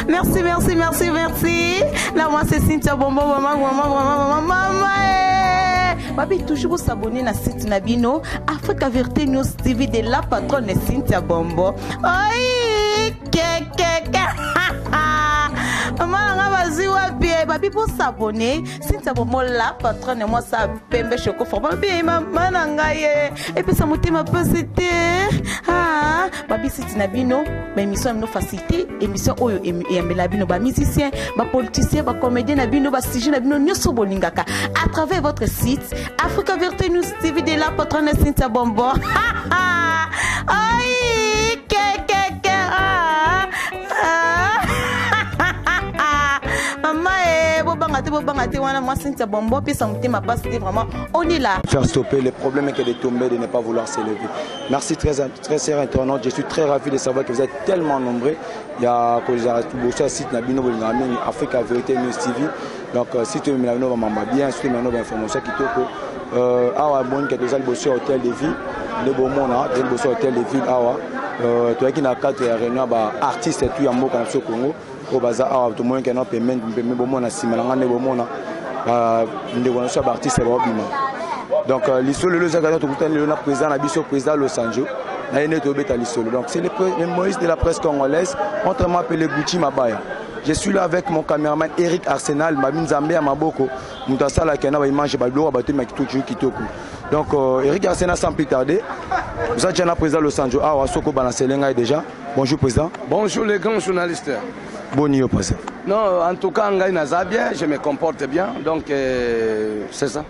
Merci, merci, merci, merci. Là, moi, c'est Cynthia Bombo, maman. Babi, toujours s'abonner à site Nabino, Africa Vérité News TV de la patronne Cynthia Bombo. Aïe, Babi, pour s'abonner, Cynthia Bombo, la patronne, moi, ça pembe choco fort. Babi, maman, nangaye. Et puis, ça m'a été ma posité. Ah, Babi, site Nabino, mais émission nous facilité, émission Oyo et Melabino, ba musicien, ba politicien, ba comédien Nabino, ba sujet Nabino, Nyoso Bolingaka. À travers votre site, Africa Vérité News TV de la patronne Cynthia Bombo. Aïe, on est là. Faire stopper le problème est que de tomber, de ne pas vouloir s'élever. Merci très chers internautes, je suis très ravi de savoir que vous êtes tellement nombreux. Il y a un site Nabino Africa Vérité News TV. Donc si tu me bien, si tu me information qui te awa bon que tu as bossé au hôtel de ville, le bon mona, tu as bossé au hôtel de ville awa. Tu as qui n'a quatre réunions ba artistes et tout en Congo Congo. Au bazar awa tout le monde qui n'a pas même bon mona simalanga ne bon mona. Ndégonation artiste et bobima. Donc l'isolo le zagado tout le temps président na biso président Los Angeles. Donc c'est le Moïse de la presse congolaise, autrement appelé Gucci Mabaya. Je suis là avec mon caméraman Eric Arsenal, Mabin Zambé à Maboko, Moutasala qui a mangé Bablo à Baté Makitoku Kitoku. Donc Eric Arsenal sans plus tarder, vous êtes déjà président Los Angeles. Ah, Soko Balancelenga déjà. Bonjour président. Bonjour les grands journalistes. Bonjour président. Non, en tout cas, bien, je me comporte bien, donc c'est ça.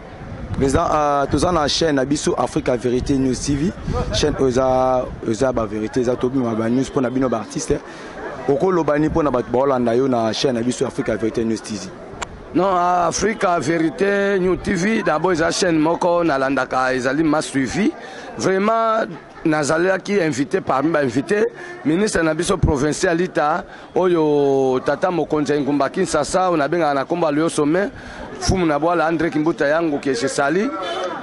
Président, tous en la chaîne Abisso Africa Vérité News TV, chaîne Oza Vérité, Oza Tobi Maba News pour Nabino artiste. Oko lobani pour Nabat Bolanda yo na chaîne Abisso Africa Vérité News TV. Non, Africa Vérité News TV, d'abord la chaîne Moko Nalandaka Ezali m'a suivi. Vraiment, Nazalea qui est invité parmi les invités, ministre Nabiso provincial Ita, Oyo Tata Mokonja Ngumba Kinsasa, on a bien un combat le sommet, Fumunabwa André Kimbuta Yango qui est chez Sali,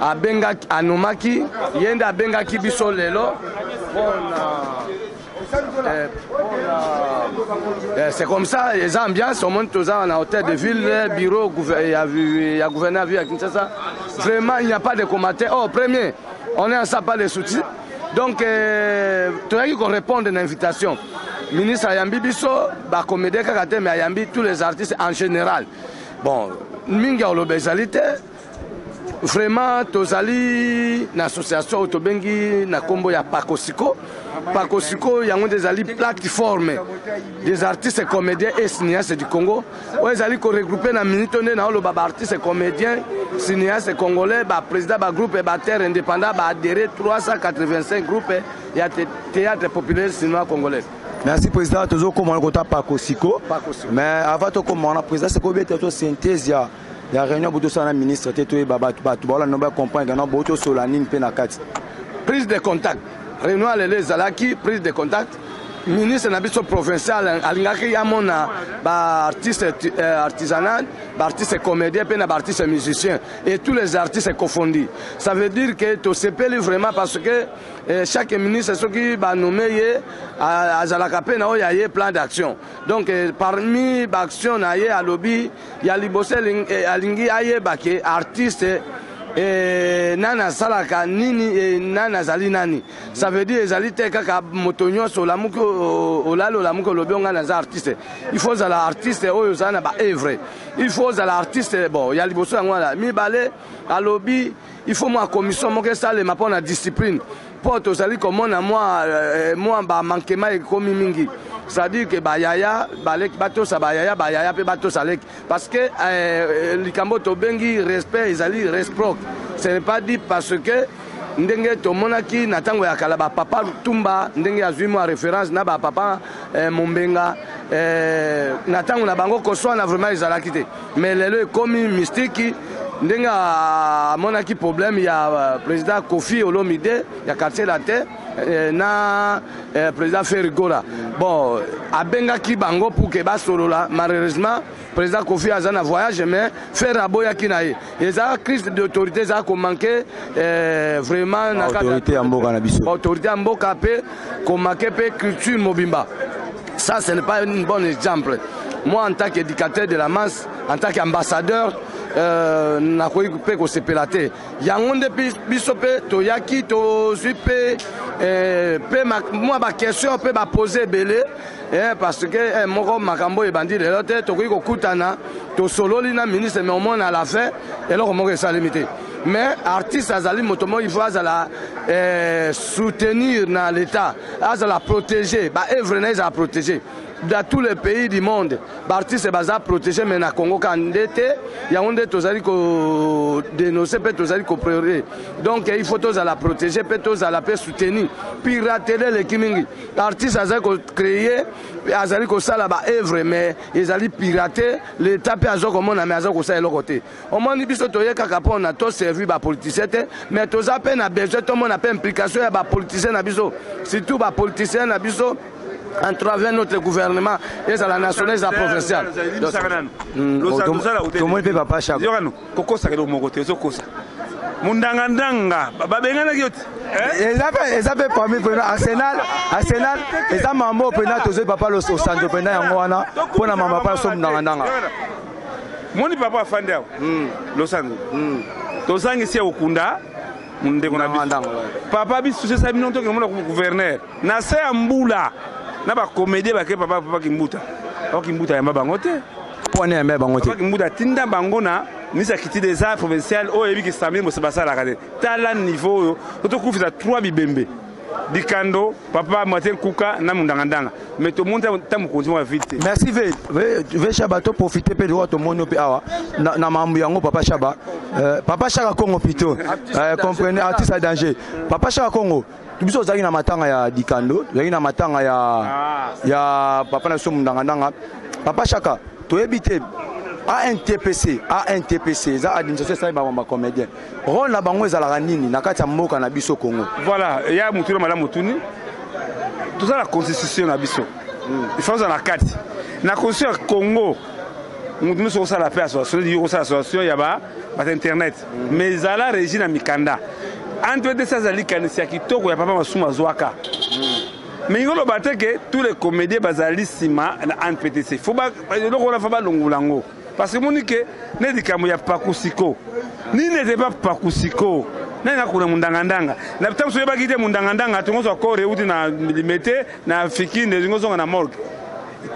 a Benga Anomaki, Yenda Benga Kibiso Lelo, c'est comme ça, les ambiances, on monte tous en hôtel de ville, bureau, il y a gouverneur à Kinshasa. Vraiment, il n'y a pas de commentaires. Oh, premier, on est en salle pas de soutien. Donc, tu as dit qu'on réponde à l'invitation. Ministre Ayambi Bisso, Bakomede Kakate, mais Ayambi, tous les artistes en général. Bon, Minga Olobezalité, vraiment, Tozali, l'association Otobengi, Nakombo, ya Pakosiko. Pakosiko, il y a des plateformes des artistes et comédiens et cinéastes du Congo. Ils allaient regrouper dans minute dans artistes et comédiens, cinéastes congolais, président du groupe et terre indépendant, adhéré 385 groupes et théâtre populaire cinéma congolais. Merci président, toujours comme on a Pakosiko. Mais avant de commencer, président, c'est combien de synthèse il y a réunion pour le ministre, prise de contact. Réunion les Alaki, prise de contact. Ministre Nabiso provincial, Alingaki Yamona, artiste artisanal, artiste comédien, artiste musicien. Et tous les artistes confondus. Ça veut dire que tu sais pas vraiment parce que chaque ministre, ce qui va nommer à Zalakapena, il y a plein d'actions. Donc parmi les actions, il y a lobby, il y a Libosel, Alingi, il y a artiste. Nana salaka nini nana zali nani. Ça veut dire zali te kaka motonyo so lamuko olalo lamuko lobionga na za artiste. Il faut za la artiste oyo za na ba œuvre. Il faut za la artiste bon, ya liboso ngwa mi balé à lobby, il faut moi commission mo que ça le mapona na discipline. Pour to zali comme moi ba manquement et komi mingi. C'est-à-dire que Bayaya, Balek, Bato Sabayaya, Bayaya, Bato Salek. Parce que Likambo Tobengi, respect, ils allaient réciproque. Ce n'est pas dit parce que Ndenge Tomonaki, Natango Yakalaba, Papa Tumba, Ndenge Azuimo référence, Naba Papa Mombenga, Natango Nabango Koso, on a vraiment ils allaient quitter. Mais les commis mystiques, Ndenge à Monaki problème, il y a président Kofi Olomide, il y a quartier la terre. Na président Ferrigola. Bon, à Bengaki Bango pour que Basorola, malheureusement, président Kofi a un voyage, mais faire à Boya Kinaï. Et ça, crise d'autorité, ça a manqué vraiment. Autorité en Boka Nabiso. Autorité en Boka, qu'on manqué culture Mobimba. Ça, ce n'est pas un bon exemple. Moi, en tant qu'éducateur de la masse, en tant qu'ambassadeur, nakoki pe kosepela te yango nde biso pe toyaki tozwi pe moi baquestion mpe bapose ebele parce que moko makambo ebandi lelo te tokoki kokutana tosololi na ministre mais omona à la fin eloko moko esalemi te mais artiste azali moto moko il faut azala soutenir na l'état azala protéger baœuvre na ezala protéger dans tous les pays du monde, l'artiste est protégé, mais na Congo candidate, il y a un de tozali ko dénoncer, peut tozali ko priorité. Donc il faut tous à la protéger, peut tous à la soutenir, pirater les kimingi. L'artiste a ko créer, azali ko sala ba œuvre, mais ils allaient pirater l'État peut azo comme on a mis azo ko ça et l'autre côté. Au moins ni biso toye kakapo on a tous servi ba politicien, mais tous à peine a besoin tout le monde a pas implication ya ba politicien na biso, surtout ba politicien na biso. En travers notre gouvernement et à la nationale et à la provinciale. Tout le monde peut pas chaque. Koko ça mon côté, Mundangandanga, babengana gyoti. Ezabe parmi Arsenal, eza mambo pena tozo papa lo sando pena yango wana pona mama pa so mundangandanga. Moni papa fandao. Lo sando. Tozangi sia okunda. Mundeko na biso. Papa biso se sabi non to ke mona gouverneur. Na se ambula. Na ba comédie ba ke papa kimbuta. Papa kimbuta ya mabango te. Pone ya mabango te. Papa kimbuta tinda bango na ministre kiti des arts provincial o yebi ki samir mo se basala kade. Tala niveau yo to kufisa 3 bibembe. Dikando papa Martin Kuka na mundangandanga. Mais to monta tamu continue vite. Merci ve Shabato profiter pe de to mono pe awa na mambu yango papa Shaba. Papa Shaka Congo plutôt. Comprenez artiste à danger. Papa Shaka Congo biso zaki na matanga ya Dikando, zaki na matanga ya papa na so mundangandanga. Papa Shaka to ebite ANTPC za administration ça ba ba comédien. Rôle na bango ezala nini na kati ya mboka na biso Congo. Voilà, il y a mutuna madame mutuni. Tout ça la constitution na biso. Il faut ça la carte. Na constitution Congo. Nous sommes sur la paix association, il y a internet. Mais zala régime mikanda. Entre deux azali kanisia kitoko ya papa masuma zwaka. Mais il y a que tous les comédiens bazali sima en PTC. Faut pas le faire longulango. Parce que mon que ne dit qu'il y a pas kusiko. Ni n'était pas kusiko. Nanga kuna mundangandanga. Na tamu soyeba kite mundangandanga tungozo ko reuti na limete na fikine zingozo na morgue.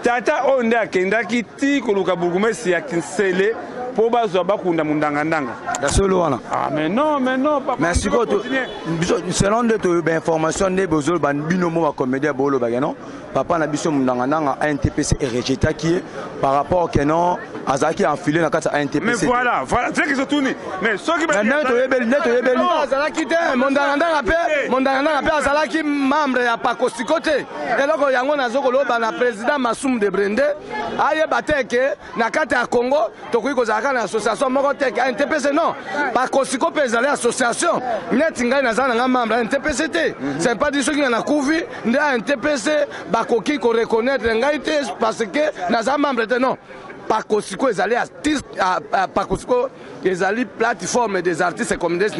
Tata onde akenda kiti koluka burgomesi ya Kinsele. Po bazwa bakunda mundangandanga. La solo wana. Ah mais non papa. Merci beaucoup. Selon de information de bozol ban binomo wa comédien bolo bagano. Papa na biso mundangandanga ANTPC est rejeté qui par rapport que non azaki enfilé na kata ANTPC. Mais voilà, c'est que c'est tout ni. Mais ceux qui neto yebeli azalaki te mundangandanga pe azalaki membre ya pakosikote. Eloko yango nazoko loba na président Massoum de Brende ayeba te ke na kata ya Congo tokoki kozala une association NTPC non pas Kosiko Pezale association net ngai nazana nga membre NTPC te c'est pas dire ceux qui na couvi nde NTPC ba koki ko reconnaître ngai te parce que nazana membre te non pas Kosiko ezali artiste pas Kosiko ezali plateforme des artistes communistes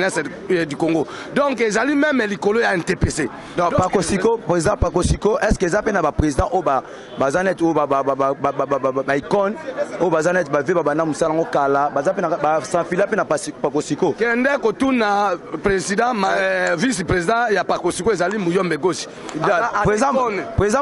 du Congo donc ezali même likolo ya NTPC donc pas Kosiko président pas Kosiko est-ce que ezapena ba président o ba bazanet o ba icône o bazanet ba ve ba na musala ngokala bazapena ba sanfila pena pas Kosiko kende ko tuna président vice président ya pas Kosiko ezali Muyombe Gauche président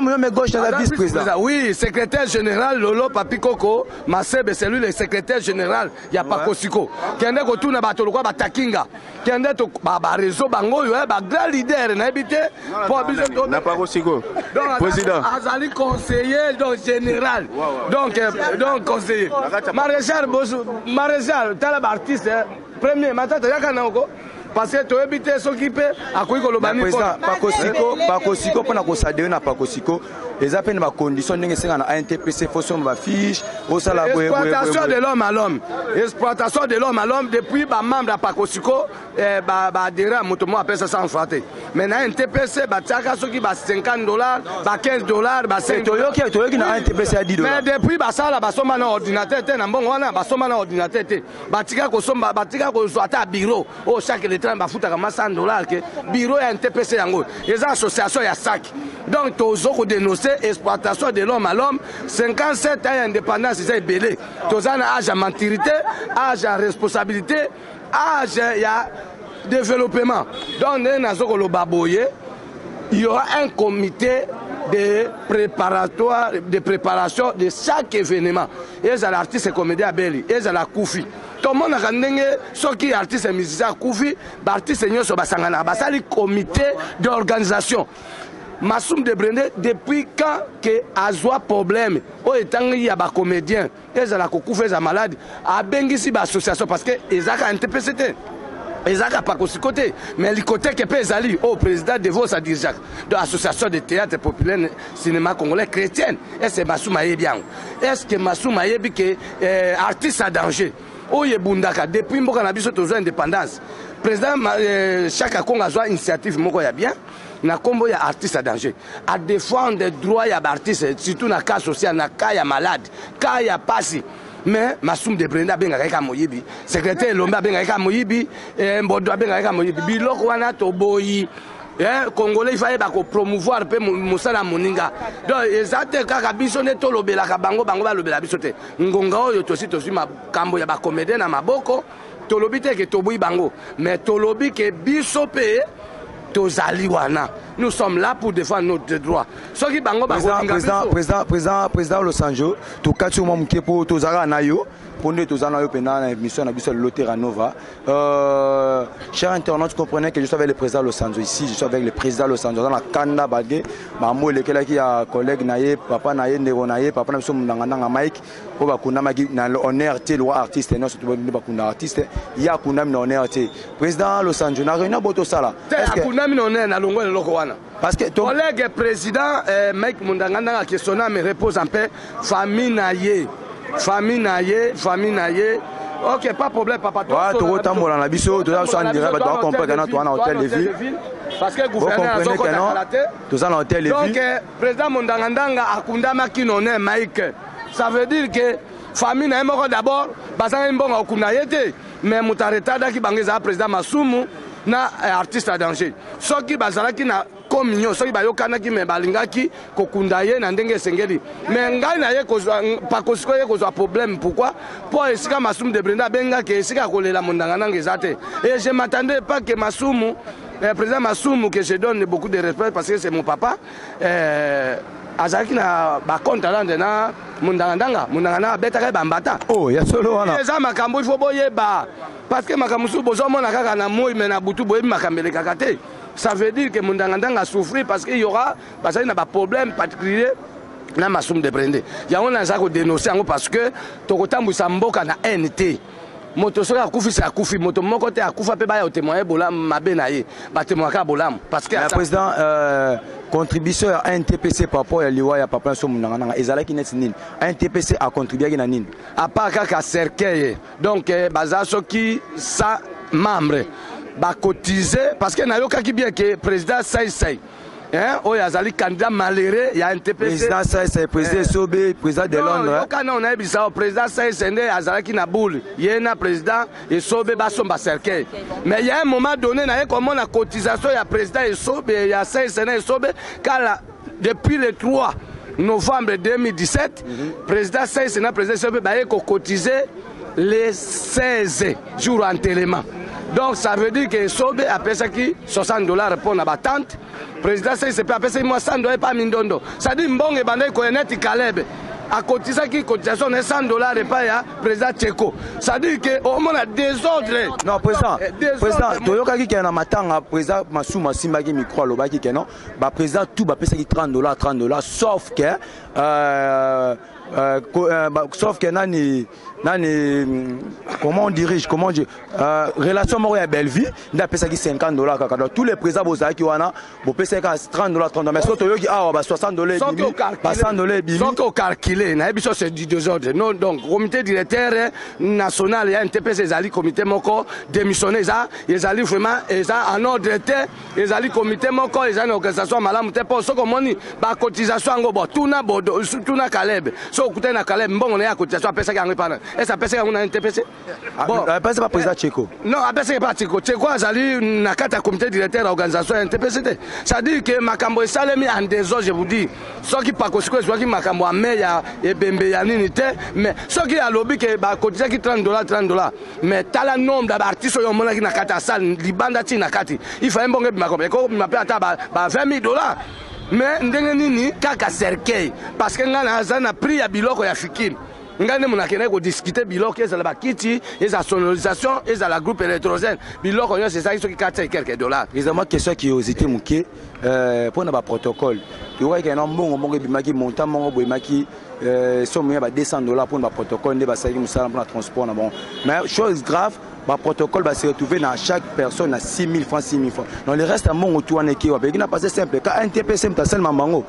Muyombe Gauche na vice président oui secrétaire général Lolo Papikoko Masebe c'est lui le secrétaire général ya pas Kosiko kende ko tuna bato lokwa batakinga kende to ba réseau bango yo ba grand leader na ebité pour biso na pas Kosiko président azali conseiller donc général donc conseiller maréchal tala ba artiste premier matata yakana ko parce que tu habites s'occuper à quoi kolobani pas Kosiko pour na ko sadé na pas Kosiko les appels ma condition ndenge senga na ANTPC faut ma fiche au sala exploitation de l'homme à l'homme exploitation de l'homme à l'homme depuis ba membre pa Kosiko ba adhéré à motomo appelle ça sans fraté mais na ANTPC ba tsaka soki ba $50 ba $15 ba $5 toyoki na ANTPC à $10 mais depuis ba sala ba soma na ordinateur te na mbongo wana ba soma na ordinateur te ba tika ko somba ba tika ko zo ata bureau au chaque arbitre bafuta kama $100 que bureau ya NTPC yango les associations ya SAC donc tozoko dénoncer exploitation de l'homme à l'homme 57 ans d'indépendance c'est belé tozana âge à maturité âge à responsabilité âge ya développement donc nazoko lo baboye il y aura un comité de préparation de chaque événement. Et les artistes et comédiens à Beli, et la Koufi. Tout le monde a gagné, ceux qui sont artistes et musiciens à Koufi, les artistes et Basangana, c'est le comité d'organisation. Massoum de Brende, depuis quand que a problème, au étant il y a des comédiens, et la Koufi, les malades, à Bengisi, l'association, parce que les ont NTPCT. Ils n'ont pas de côté, mais le côté qui peut aller au président de vos dirigeants de l'association de théâtre populaire cinéma congolais chrétien. Est-ce que Massoum Aye bien? Est-ce que Massoum Aye bien que artiste à danger? Oye Bundaka, depuis que nous avons indépendance, le président chaque Congo a une initiative bien. Na combo ya artiste à danger à défendre les droits ya artistes surtout na cas social na cas ya malade cas ya passé mais Massoum de Brenda benga ka moyibi secrétaire Lomba benga ka moyibi Mbodo benga ka moyibi biloko wana to boyi Congolais il fallait ba ko promouvoir pe mosala moninga donc ezate kaka biso ne to lobela ka bango ba lobela biso te ngonga oyo to si makambo ya ba comédien na maboko to lobi te ke to boyi bango mais to lobi ke biso pe nous sommes là pour défendre notre droit. Président Los Angeles, tout cas, tout le monde qui est pour tous les pour nous, tous les mission de Lotera Nova. Chers internautes, comprenez que je suis avec le président Los Angeles ici, je suis avec le président Los Angeles dans la Kanda Bagé, Mamou, lequel qui a collègue Naye, papa Naye, Nero Naye, papa Naye, Mangana Mike, on est artiste, loi artiste, non, surtout pas artiste, il y a Kunam on est artiste. Président Los Angeles, n'a rien à boto ça là. Parce que ton collègue président Mike Mundangana qui sonne me repose en paix, famille Naye. Ok, pas de problème, papa. Toi, tu as un la biseau, tu as un direct, tu as compris que tu as un hôtel de ville. Parce que le gouverneur a tu as un hôtel de ville. Donc, président Mundangandanga a Kundama qui n'en est Mike. Ça veut dire que famille Naye d'abord, Bazan Mbonga Okunayete, mais Moutaretada qui bangeza président Massoumou, na artiste à danger. Ce qui bazala qui na communion, ce qui bayokana qui me balingaki kokundaye na ndenge sengeli. Mais ngai na ye kozwa pa kosikoye kozwa problème pourquoi? Pour esika Massoum de Brenda benga ke esika kolela Mundangana ngezate. Et je m'attendais pas que Massoum président Massoum que je donne beaucoup de respect parce que c'est mon papa azaki na ba compte là na Mundangana betaka bambata. Oh, ya solo wana. Eza makambo il faut boyeba. Parce que Makamusu bozomona kaka na moi mais na butu boyebi makambele kakate. Ça veut dire que Mundangandanga a souffert parce qu'il y aura parce qu'il y a des problèmes particuliers na Massoum de Brende. Il y a un zako dénoncer parce que tokotambu samboka na NT. Moto soka akufi c'est akufi moto moko te akufa pe ba ya témoigner bolam mabe na ye. Ba témoigner bolam parce que le président contribution à NTPC par rapport à liwa ya papa so Mundangana ezala ki net nini. NTPC a contribué na nini. À part kaka cercueil. Donc bazaso qui ça membre ba cotiser parce que na yoka ki bien que président Saï oh yazali candidat malheureux il y a un NTPC président Saï président Sobé président de Londres yoka na on a bisa président Saï ndé azalaki na boule yena président et Sobé ba somba cercueil mais il y a un moment donné na comment la cotisation ya président et Sobé ya Saï et Sobé car depuis le 3 novembre 2017 président Saï président Sobé ba cotiser les 16 jours enterrement. Donc ça veut dire que Sobé a payé $60 pour la battante. Le président c'est pas payé $100 pas mindondo. Ça dit bon et bandé connaître Caleb. À cotiser qui cotisation de $100 et pas ya président Tcheko. Ça dit que au moins a désordre. Non président toyoka ki na matanga président Massouma Simbaki micro lobaki que non. Ba président tout ba payé $30 sauf que nani comment on dirige relation moko ya belle vie nda pesa ki $50 kaka tous les présidents bozala ki wana bo pesa ka $30 mais soto yoki awa ba $60 ba $100 bibi donc au calculer na biso c'est du désordre non donc comité directeur national ya NTPC ezali comité moko démissionné ça ezali vraiment ça en ordre était ezali comité moko ezali organisation malamu te pour ce comme on ba cotisation ngo bo tuna Caleb so okuta na kale mbongo na ya cotisation apesa yango pana et ça pesa yango na NTPC bon pas président Tcheko non apesa pas Tcheko azali na kata comité directeur organisation NTPC ça dit que makambo esalemi en désordre je vous dis soki pakosiko soki makambo ameya ebembe ya nini te mais soki alobi que ba cotiser ki $30 mais tala nombre d'artistes yo mona ki na kata salle libanda ti na kati il faut mbongo makambo ko m'appelle ata ba $20,000 mais ndenge nini kaka cercueil parce que ngana azana prix ya biloko ya fikini ngane munakene ko discuter biloko ezala bakiti eza sonorisation eza la groupe électrogène biloko yo c'est ça qui $4 et quelques dollars. Évidemment question qui osité muké pour na ba protocole tu vois qu'il y a un mbongo bimaki montant mbongo boimaki somme ya ba $200 pour na protocole ne ba sali musala pour na transport na bon mais chose grave le protocole va se retrouver dans chaque personne à 6 000 francs, 6 000 francs. Dans le reste, à mon retour, on a passé simple. Quand un TPC est seulement mango.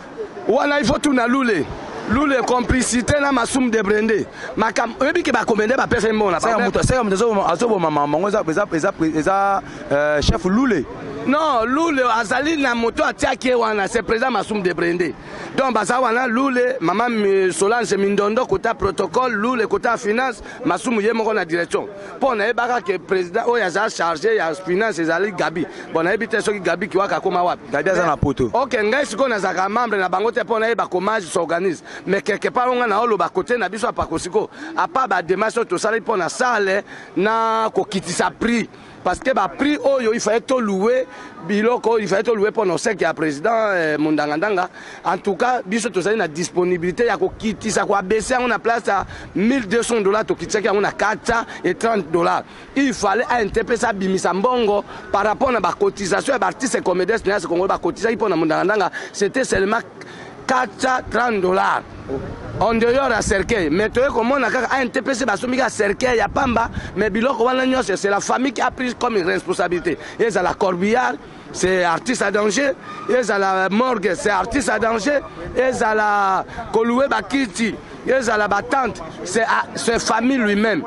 Voilà, il faut tout na loulé. Loulé complicité na masum de brandé. Makam, ebi ke ba commander ba personne bon na. C'est comme azobo maman, chef loulé. Non, Loulé azali na moto atiaki wana c'est président Massoum de Brendé. Donc baza wana Loulé, maman Solange Mindondo kota protocole, Loulé kota finance, Massoum yemoko na direction. Pour na ebaka que président o yaza chargé ya finance ezali Gabi. Bon na ebite soki Gabi ki waka koma wapi. Gabi aza na poto. OK, ngai siko na zaka membre na bango te pour na eba comage s'organise. Mais quelque part on na olo ba côté na biso pa kosiko. A pas ba démarche to sala pour na salle na ko kitisa prix. Parce que bah prix il fallait tout louer biloko il fallait tout louer pour nos 5 ya président Mundangandanga en tout cas biso to ça une disponibilité ya ko kitisa ko baisser on a place à $1,200 to kitisa on a $430 il fallait un TPC bimisa mbongo par rapport à ba cotisation et artiste comédien na ce Congo ba cotisation pour na Mundangandanga c'était seulement $430 en dehors à cercueil mais tu vois comment on a un TPC basomi à cercueil ya pamba mais biloko wana nyose c'est la famille qui a pris comme une responsabilité et à la corbillard c'est artiste à danger et à la morgue c'est artiste à danger et à la Koloué Bakiti et à la battante c'est famille lui-même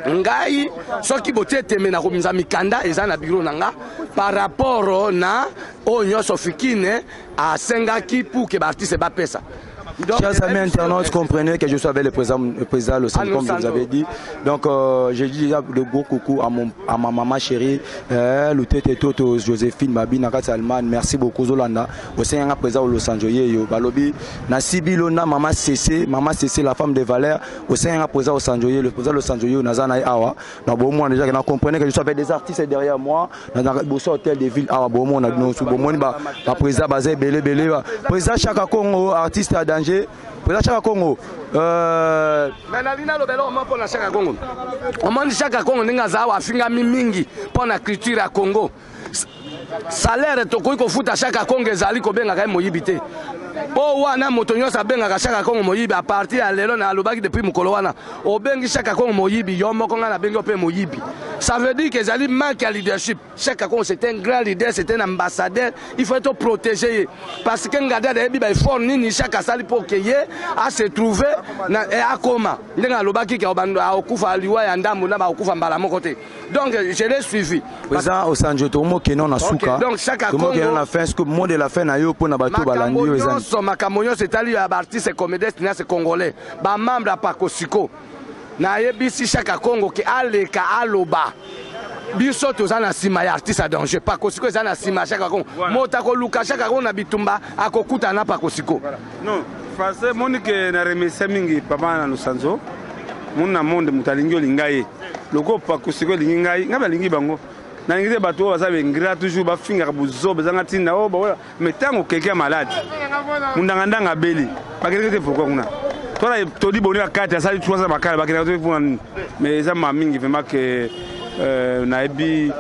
ngai soki bote teme na komisa mikanda eza na bureau nanga par rapport na onyo sofikine a sengaki pour que l'artiste ba pesa. Chers amis internautes, comprenez que je suis avec le président Losanjo, comme vous avez dit. Donc, j'ai dit déjà de gros coucou à ma maman chérie, Loutete Toto, Joséphine, Babi, Nakat Salman. Merci beaucoup, Zolanda. Au sein du président Losanjo, Balobi, Nasibi Lona, maman Cessé, la femme de valeur. Au sein du président Losanjo, le président Losanjo, Nazana et Awa. Donc, bon, moi, déjà, comprenez que je suis avec des artistes derrière moi. Dans le hôtel de ville, Awa, bon, on a le président Bazé, Belé, président Chaka Congo, artiste à danger. Président Chaka Congo. Mais Nalina Lobelo, on pour la Chaka Congo. On m'a dit Chaka Congo, n'est pas finga mingi pour la culture à Congo. Salaire to ko futa Chaka Congo ezali ko benga ka moyibité. Po wana moto nyosa benga ka Chaka Congo moyibi à partir ya lelo na alobaki depuis mukolo wana. O bengi Chaka Congo moyibi yo moko nga na bengo pe moyibi. Ça veut dire que ezali manque à leadership. Chaka Congo c'est un grand leader, c'est un ambassadeur, il faut être protégé parce que ngada de biba fort nini Chaka sali pour que ye a se trouver na e akoma. Ndenga alobaki ke obanda okufa liwa ya ndambo na ba okufa mbala moko te. Donc je l'ai suivi. Président Osanjo Tomo Kenon na suka. Donc Chaka Congo Kenon na fin ce que monde de la fin na yo pour na bato balandi ozan. Makamonyo c'est ali ya artiste comédien c'est congolais. Ba membre à Pakosiko. Na yebisi Chaka Congo ki aleka aloba. Biso tozana sima ya artiste à danger. Pakosiko ezana sima Chaka Congo. Motako luka Chaka Congo na bitumba akokuta na Pakosiko. Non, français monique na remercier mingi papa na Losanjo. Muna monde mutalingi olingaye. Loko Pakosiko lingai ngaba lingi bango. Na ngite bato basabe ngira toujours ba finga buzo bezanga tinda o ba mais tango quelqu'un malade. Mundangandanga beli. Bakete pourquoi kuna. Toi to di boni akati asali tuanza makala bakina to pour mais ça m'a mingi vraiment que na ebi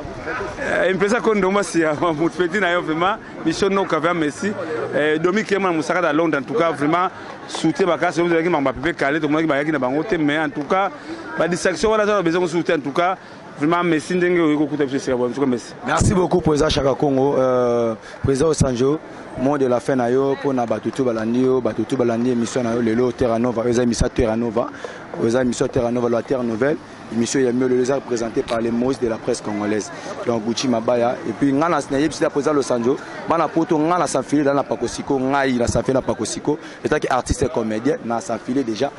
impresa kondo masi ya mutfeti na yo vraiment mission no kava merci domi kema musaka da Londres en tout cas vraiment soutenir bakase vous avez qui m'a pépé calé tout le monde qui ba na bango te mais en tout cas ba distraction wala ça besoin de soutenir en tout cas. Vraiment, merci. Merci beaucoup, président Chaka Congo, président Osanjo, monde de la fin, pour na batutu balandi, émission na yo, lelo Terra Nova, émission Terra Nova. aux émissions Terre Nouvelle, la Terre Nouvelle. L'émission est mieux les représentée par les Moïse de la presse congolaise. Donc Gucci Mabaya. Et puis Ngana Snaye, puis la président Los Angeles, Bana Poto Ngana s'enfiler dans la Pakosiko, Ngaï la s'enfiler dans la Pakosiko. Étant qu'artiste et comédien, n'a s'enfiler déjà.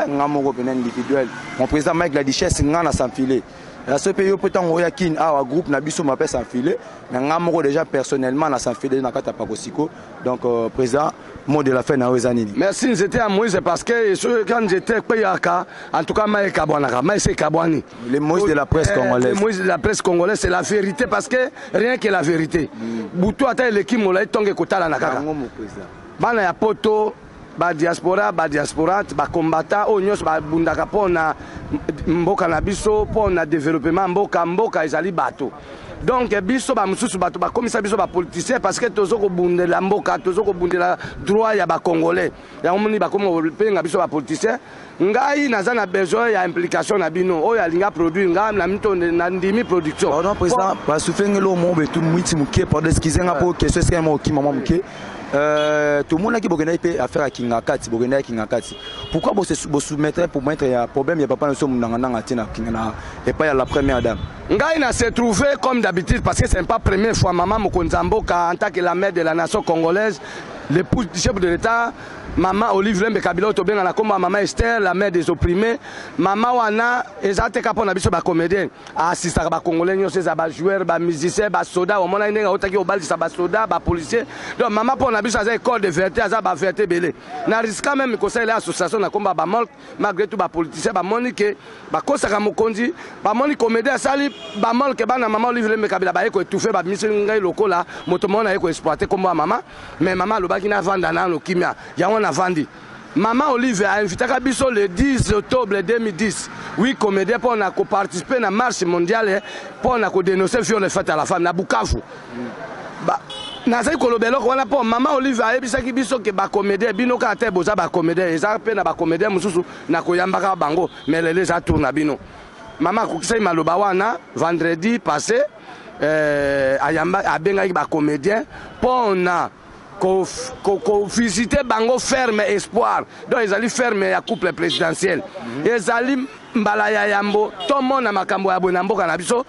Ngamoro ben individuel. Mon président Mike la Duchesse Ngana s'enfiler. La CPI peut-être envoyer kin à groupe Nabiso m'appelle s'enfiler. Mais Ngamoro déjà personnellement n'a s'enfiler dans la Pakosiko. Donc président. Mot de la fin na Wezanini. Merci, j'étais à Moïse parce que quand j'étais Payaka, en tout cas Maï Kabouanaka, Maï Kabouani. Les Moïse de la presse congolaise. Les Moïse de la presse congolaise, c'est la vérité parce que rien que la vérité. Boutou ata l'équipe mola tonge kotala nakaka. Bana ya poto, ba diaspora, ba combattant, o nyos ba bundaka pona mboka na biso, pona développement mboka ezali bato. Donc biso ba mususu bato ba komisa biso ba politicien parce que tozo ko bundela mboka tozo ko bundela droit ya ba congolais ya omoni ba komo penga biso ba politicien ngai naza na besoin ya implication na bino oyo alinga produire nga na mito na ndimi production. Pardon président ba sufengelo mo betu mwiti muke pardon excusez nga pour question est-ce que mo ki maman muke tout le monde qui bogenda peut affaire à Kingakati bogenda Kingakati pourquoi vous soumettre pour mettre un problème il y a pas de somme nangana tina kingana et pas la première dame ngai na se trouvé comme d'habitude parce que c'est pas première fois maman Mokonzamboka en tant que la mère de la nation congolaise l'épouse du chef de l'État maman Olive Lembe Kabila Tobenga na komba maman Esther la mère des opprimés maman wana ezate kapona biso ba comédien assista ba congolais nyose za ba joueur ba musicien ba soda omona ndenga otaki obalisa ba soda ba policier donc maman pona biso za école de vérité za ba vérité belé na risque même conseil la association na komba ba mol malgré tout ba politicien ba monique ba kosaka mokonzi ba moni comédien sali ba mol ke bana maman Olive Lembe Kabila ba eko étouffé ba mission ngai lokola moto mona eko exploiter comme maman mais maman lobaki na vanda na no kimia ya a vendu. Maman Olive a invité Kabiso le 10 octobre 2010. Oui, comédien pour participer à la marche mondiale pour dénoncer le viol fait à la femme à Bukavu. Nazai kolobelo wana po maman Olive a ebisaki biso ke ba comédien bino ka te boza ba comédien eza pe na ba comédien mususu na koyambaka bango mais les a tourna bino. Maman kokisa maloba wana vendredi passé ayamba abengaki ba comédien pour na ko visiter bango ferme espoir donc ils allaient fermer ya couple présidentiel ils allaient mbala ya yambo to mona makambo ya bona mboka na biso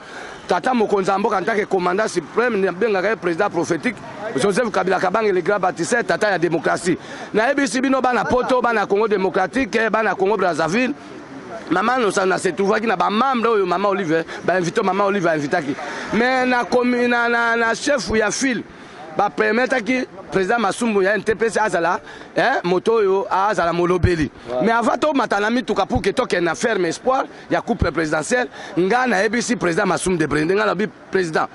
tata Mokonzi Mboka en tant que commandant suprême benga président prophétique Joseph Kabila Kabange le grand bâtisseur tata ya démocratie na ebisi bino bana poto bana Congo démocratique bana Congo Brazzaville maman nous ça se trouva qui na ba membre oyo maman Olive ba invité maman Olive a invité mais na commune na chef ya file ba permettre que président Masumbu ya interprété azala moto yo azala molobeli mais avant to matanami tuka pour que toke na ferme espoir ya couple présidentiel nga na ebisi président Masumbu de Brende nga lobi président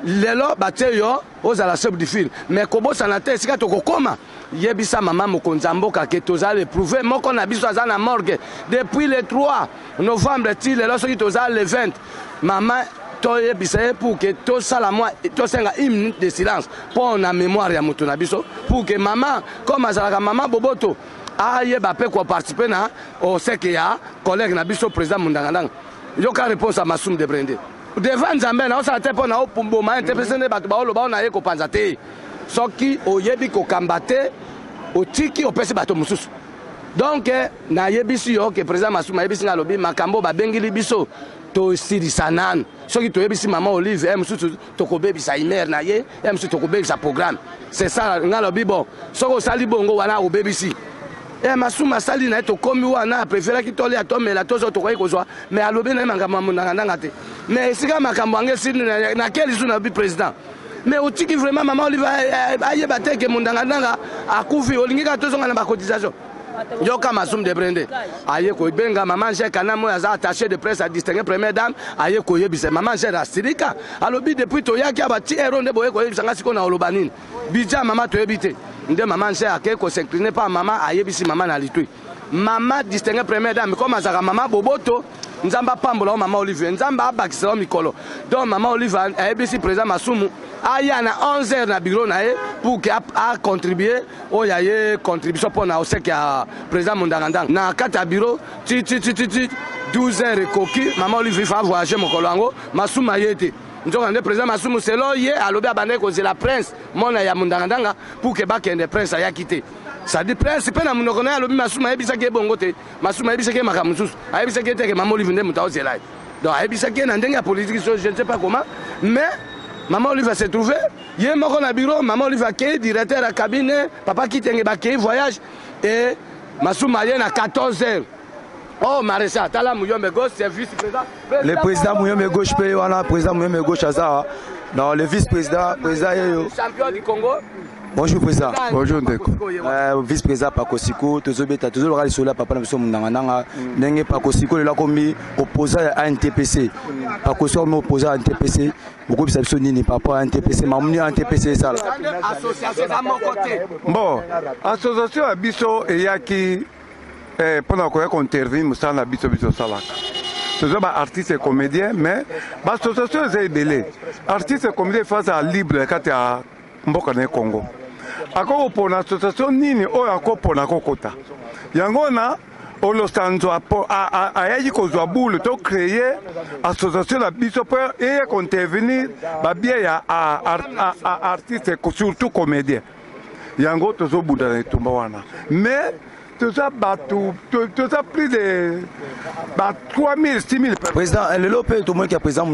lelo batie yo ozala chef du fil mais kobo sanate sika to kokoma yebisa maman Mokonzi Mboka que tozala éprouver moko na biso azana morgue depuis le 3 novembre ti lelo soki tozala le 20 maman pour que tout ça la moi tout ça une minute de silence pour la mémoire ya mutu na biso pour que maman comme azalaka maman Boboto aye ba pe ko participer na au seke ya collègue na biso président Mundangandanga yo ka réponse à Masum de Brende devant Nzambe na osala te pona opumbo ma interpréter ne bato ba oloba na ye ko panza te soki oyebi ko kambate otiki opesi bato mususu donc na yebisi yo que président Masum yebisi nga lobi makambo ba bengili biso to sirisanan soki to yebisi maman Olive mususu to ko bebisa imer na ye mususu to ko bebisa programme c'est ça nga lobi bon soko sali bongo wana o bebisi Masuma sali na to komi wana préféra ki tole atomela to to ko kozwa mais alobi na makambo ndanga te mais sika makambo angesi na quel jour na bi président mais otiki vraiment maman Olive aye bateke ndanga akufi olingi ka tozonga na ba cotisation Yoka Masum de Brende aye ko benga maman Cheikh Kanamo ya attaché de presse à distinguer première dame aye ko yebise maman Cheikh Asirika alobi depuis to yaki abati eronde boye ko yebisa ngasi ko na olobanini bija maman to yebite nde maman Cheikh ake ko s'incliner pas maman aye bisi maman na litui maman distinguer première dame comme azaka maman Boboto nzamba pambola maman Olive nzamba abakisa mikolo donc maman Olive aye bisi président Masumu aya na 11h na bureau na ye pour que a contribuer o ya ye contribution pour na osek ya président Mundangandanga na kata bureau ti 12h koki maman Olive fa voyager mokolo yango Masuma yete nzoka nde président Masumu Selo ye alobi abandaki kozela prince mona ya mundangandanga pour ke bakende prince ayaki te sadi prince mpe na monoko na ye alobi Masumu ayebisaki ye bongo te Masumu ayebisaki ye makambo mosusu ayebisaki ye te ke Mama Olive nde moto aozela ye donc ayebisaki ye na ndenge ya politique so je ne sais pas comment mais Mama Olive s'est trouvé ye moko na bureau Mama Olive akei directeur ya cabinet papa Kitenge bakei voyage et Masumu aye na 14 heures. Oh, Maréchal, Tala Mouyombe Gauche, c'est vice-président. Le président Mouyombe Gauche, le président Mouyombe Gauche, non, le vice-président, champion du Congo. Bonjour, président. Bonjour, Ndeko. Vice-président Pakosiko, toujours le râle sur la papa, nous sommes dans Nengue Pakosiko, le commis opposé à NTPC. Pakosiko opposé à NTPC. Beaucoup de personnes n'y papa à NTPC, mais à NTPC, ça. Association à mon côté. Bon, association à Bisso et Yaki. Pendant qu'on intervient, nous sommes à Bisso Salak. Nous sommes artistes et comédiens, mais l'association est belée. Artistes et comédiens face à libre quand il y a Mbokane Congo. Encore pour l'association Nini, ou encore pour la Kokota. Yangona, au Losanzo, à Yayiko Boule, tu as créé l'association de Bisso et intervenir à artistes, surtout comédiens. Yango, tu as Bouddha Tumbawana. Mais, tout ça plus de 3 000, 6 000 personnes. Président, le lopé, tout le monde qui est présent,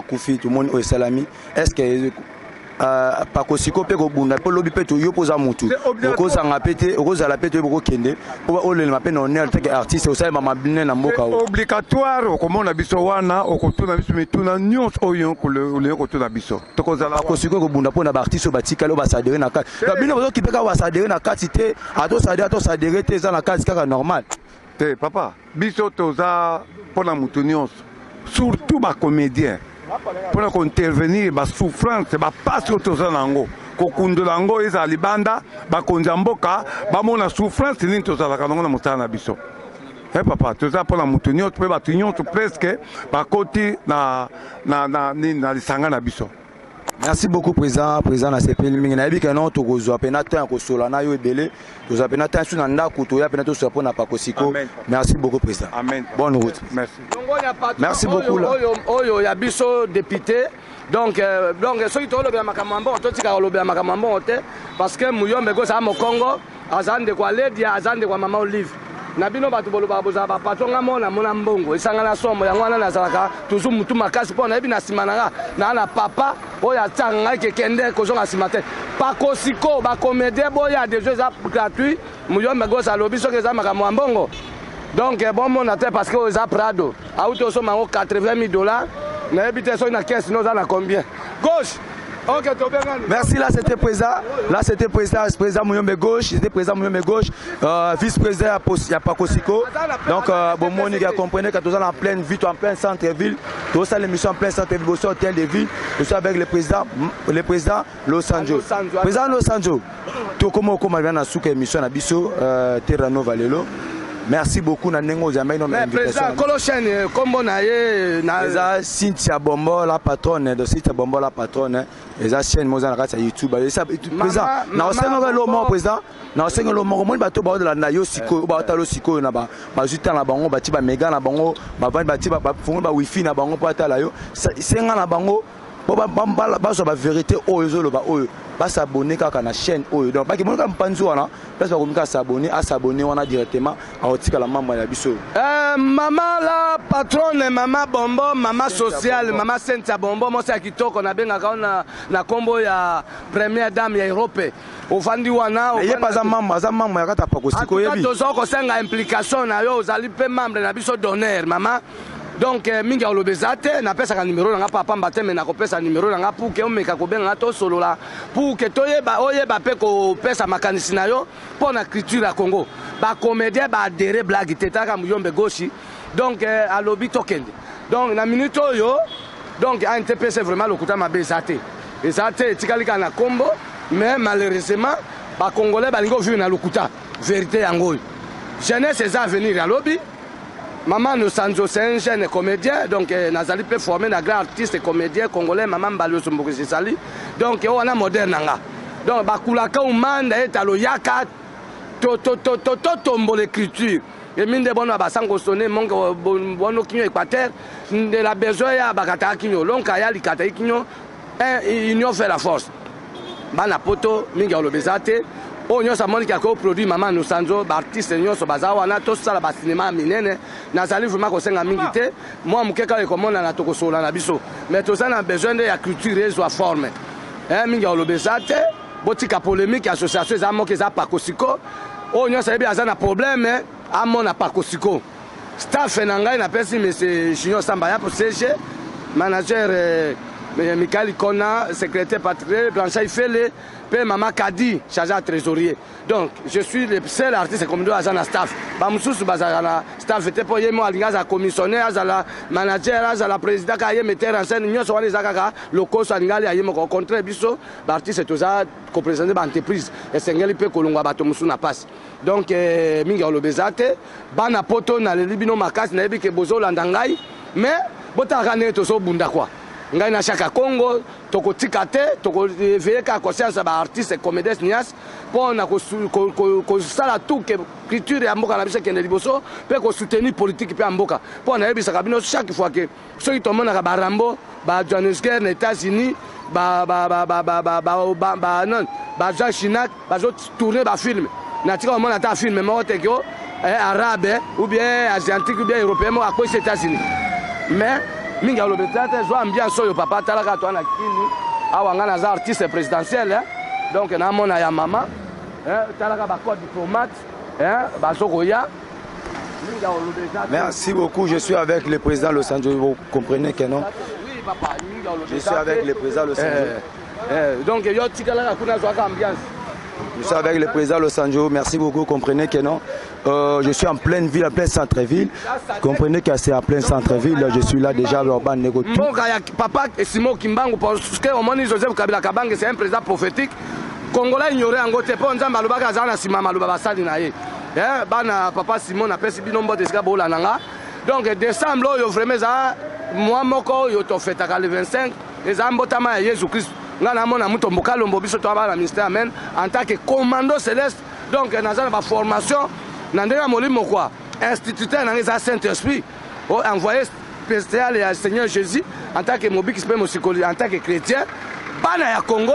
Koufi, tout le monde est salami. Est-ce que Pakosiko pe ko bunda pe lobi pe to yo poza mutu ko zanga pete ko zala pete ko kende ko o le mape no ne alteke artiste o sai mama bine na mboka o obligatoire ko mona biso wana o ko tuna biso mituna nyos oyo ko le ko tuna biso to ko zala Pakosiko ko bunda pona ba artiste ba tikalo ba sadere na kati bino bozo kipeka ba sadere na kati te ato sadere te za na kati kaka normal te papa biso toza pona mutu nyos surtout ba comédien pour intervenir ba souffrance ba passe au tozanango kokundo lango eza libanda ba konjamboka ba mona souffrance ni tozala kanongo na mutana biso papa toza pour la mutunyo to ba tunyo to presque ba koti na lisanga na biso. Merci beaucoup président na CPL mingi na yebi kana to kozwa penata ko sola na yo ebele tozwa penata su na ndako to ya penata so pona Pakosiko. Merci beaucoup président. Amen. Bonne route. Merci. Merci beaucoup là. Oyo ya biso député donc ceux qui tolo bien makamambo to tika lo bien makamambo te parce que Mouyombe Gauche a mo Congo azande kwa lady azande kwa Mama Olive. Na bino batu bolo baboza ba patonga mona mona mbongo esanga na somo ya ngwana na zalaka tuzu mutu makasi pona ebi na simananga na papa oya tanga ke kende ko zonga simate Pakosiko ba comédien boya des jeux gratuits Mouyombe Gauche alobi so ke za makamwa mbongo donc bon mon atte parce que za Prado auto so mango $80,000 na ebi te so na caisse no za na combien gauche. Okay, merci, là c'était président Mouyombe Gauche, c'était président Mouyombe Gauche, vice-président à Pakosiko. Donc, bon, mon gars, comprenez que nous sommes en pleine ville, en plein centre-ville, nous sommes l'émission en plein centre-ville, nous sommes hôtel de ville, nous sommes avec le président Los Angeles. Président Los Angeles, tout comme on vient à souke émission à Bisso, Terrano Valelo. Merci beaucoup na nengo jamais non président Colochen kombo na ye na Cynthia Bombo la patronne de Cynthia Bombo la patronne les chaîne moza na kati YouTube président na osenga lo mo président na osenga lo mo mo bato ba de la yo siko ba talo siko na ba juta na bango ba ti ba mega na bango ba ba ti ba fungo ba wifi na bango pa tala yo senga na bango ba so ba vérité oyo lo ba oyo ba s'abonner kaka na chaîne oyo donc ba ki monaka mpanzu wana place ba komika s'abonner à s'abonner wana directement à otika la mama ya biso maman la patronne mama Bombo mama sociale mama Cynthia Bombo mo sa kitoko na benga na kombo ya première dame ya Europe ofandi wana ye pas za mama ya kata Pakosiko yebi tozo ko senga implication na yo ozali pe membre na biso d'honneur mama. Donc mingi a lobezate na pesa ka numéro na papa mbateme na ko pesa numéro na pour que o meka ko benga to solo la pour que toyeba oyeba pe ko pesa makanisi na yo pour na culture ya Congo ba comédien ba adhérer blague teta ka Mouyombe Gauche donc a lobi tokende donc na minute oyo donc a NTPC vraiment lokuta mabezate ezate tikalika na kombo mais malheureusement ba congolais ba lingo vivre na lokuta vérité yango jeunesse eza venir à lobby. Maman nous Sanzo c'est un jeune comédien donc nazali peut former un grand artiste comédien congolais maman Mbalio Sombokisi sali donc on a moderne nga donc bakulaka umanda etalo yaka to tombo l'écriture et mine de bon ba sango sonné mon bon kinyo Équateur de la besoin ya bakata kinyo lonka ya likata kinyo union fait la force bana poto mingi olobezate o nyosa monika ko produit mama no sanzo ba artiste nyoso bazawa na to sala ba cinéma minene nazali vraiment ko senga mingi te moi mukeka ko mona na toko sola na biso mais to ça na besoin de ya culture soit forme mingi olobezate botika polémique association za moke za pakosiko o nyosa ebi azana problème amona pakosiko staff na ngai na pesi monsieur Junior Samba ya pour CG manager Michael Kona, secrétaire particulier, Blanchard Fele, puis Maman Kadi, chargé à trésorier. Donc, je suis le seul artiste comme deux agents de staff. Bamsous, bazana staff était pour y moi, à commissionnaire, à la manager, à la président, à y mettre en scène, nous sommes les agents locaux, à y me rencontrer, biso, l'artiste est tout ça, co-président de l'entreprise, et c'est un peu que l'on va battre na passe. Donc, minga olobezate, bana poto na le libino makas, na ebi ke bozo landangai, mais bota rane to so bunda quoi. Ngai na chaka Congo toko tikate toko veka conscience ba artiste comédiens nias pona ko sala tout que culture ya mboka na biso kende liboso pe ko soutenir politique pe mboka pona ebisa kabino chaque fois que ceux qui mona ba Rambo ba Johannesburg aux États-Unis ba Jean Chirac ba zo tourner ba film na tika mona ta film mo teko arabe ou bien asiatique ou bien européen mo à quoi aux États-Unis mais mingi alobetate zo ambiance oyo papa talaka to na kini awanga na za artiste présidentiel donc na mona ya mama talaka ba code diplomate ba sokoya mingi alobetate. Merci beaucoup, je suis avec le président Los Angeles, vous comprenez que non? Oui papa, mingi alobetate. Je suis avec le président Los Angeles. Donc yo tikala kuna zo ambiance. Je suis avec le président Los Angeles, merci beaucoup, comprenez que non. Je suis en pleine ville, en plein centre-ville. Comprenez que c'est en plein centre-ville, je suis là déjà, Lorban Negotou. Papa et Simon Kimbangu, parce que Omoni Joseph Kabila Kabang, c'est un président prophétique. Congolais ignoré en Gote, pas en Zamba Lubaga Zana Simama Lubaga Sadinaye. Bana Papa Simon a perçu binombo de Skabola Nanga. Donc décembre, yo vraiment ça, moi moko yo to fait à le 25, les ambotama Jésus-Christ. Ngana mona muto mbokalo mbobiso to abala ministère amen en tant que commando céleste. Donc dans la formation Nandega Molimo quoi, instituteur dans les Saint-Esprit, envoyé spécial et Seigneur Jésus en tant que mobile qui se peut en tant que chrétien, bana ya Congo,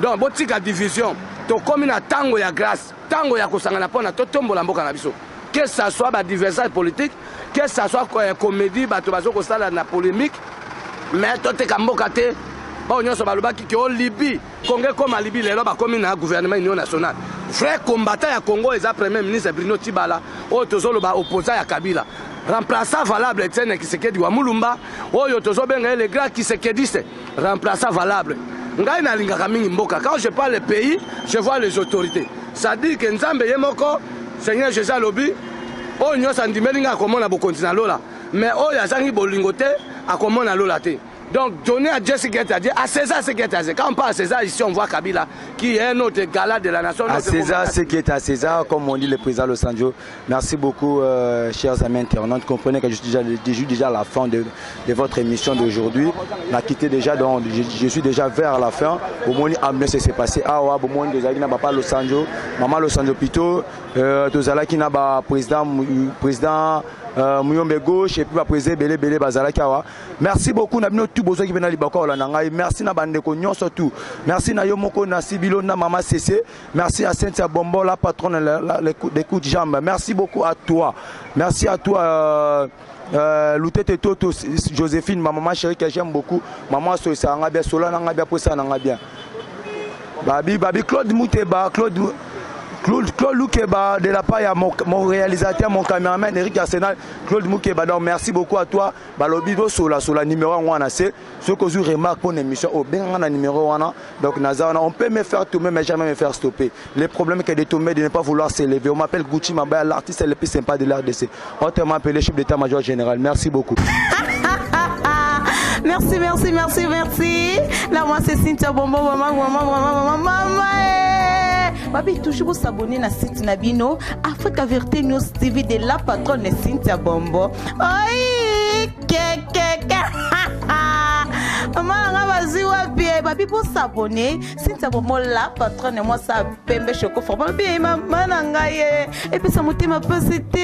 donc botika division, to comme na tango ya grâce, tango ya kosangana pona to tombo la mboka na biso. Que ça soit ba diversage politique, que ça soit comédie, bato bazo ko sala na polémique, mais to te kamboka te. Bon, nous sommes qui au Libye, Congo comme à Libye, les lois comme un gouvernement union nationale. Frère combattant à Congo, et premier ministre Bruno Tibala, au Tozolo opposant à Kabila. Remplaçant valable, Etienne Kisekedi wa Mulumba, au Yotozo Benga, les gars Kisekedi, remplaçant valable. Quand je parle des pays, je vois les autorités. Ça dit que Nzambe Yemoko, Seigneur Jésus Lobi, oh, nous sommes dit, mais comment on a beaucoup de lola. Mais oh, il y a Zangi Bolingote, à comment on a lola. Donc, donner à Dieu ce qu'il a dit, à César ce qu'il a dit. Quand on parle à César, ici on voit Kabila, qui est notre gala de la nation. À César ce qui est à César, comme on dit le président Los Angeles. Merci beaucoup, chers amis internautes. Comprenez que je suis déjà à la fin de votre émission d'aujourd'hui. On a quitté déjà, donc je suis déjà vers la fin. Au moins, ce s'est passé. Ah, ouais, au moins, papa Los Angeles, maman Los Angeles plutôt. Tozala qui n'a pas président. Mouyombe gauche et puis va préser Belé Bazala Kawa. Merci beaucoup na bino tout besoin qui vient libako la ngai. Merci na bande ko nyonso tout. Merci na Yomoko na Sibilo na Mama CC. Merci à Cynthia Bombo la patronne des coups de jambe. Merci beaucoup à toi. Merci à toi Loutete Toto Joséphine, ma maman chérie que j'aime beaucoup. Maman Soisa ngabia Sola ngabia posa ngabia. Babi Claude Mouteba Claude Loukeba de la part à mon réalisateur, mon caméraman Eric Arsenal, Claude Moukeba. Donc merci beaucoup à toi. Balobido sur la numéro 1 c'est ce que je remarque pour l'émission au bien numéro 1. Donc on peut me faire tomber mais jamais me faire stopper. Le problème est de tomber, de ne pas vouloir s'élever. On m'appelle Gucci Mabaya, l'artiste le plus sympa de l'RDC. On te m'appelle le chef d'état-major général. Merci beaucoup. Merci. Là moi c'est Cynthia Bombo, maman. Babi toujours s'abonner à site Nabino Africa Vérité News TV de la patronne Cynthia Bombo. Maman nga bazi wapi babi pour s'abonner Cynthia Bomola patronne moi ça pembe choco formal bien maman nga ye et puis ça motema pesite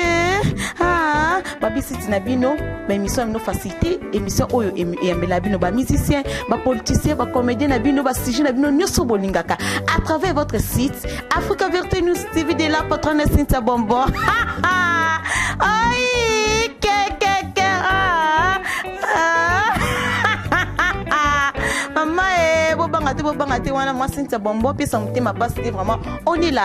ah babi siti na bino ba émission no facilité émission oyo yambela bino ba musicien ba politicien ba comédien na bino ba sujet na bino nyoso bolingaka à travers votre site Africa Vérité News TV de la patronne Cynthia Bombo aïe maman bobangate wana moi Cynthia Bombo puis ça motema passe vraiment on est là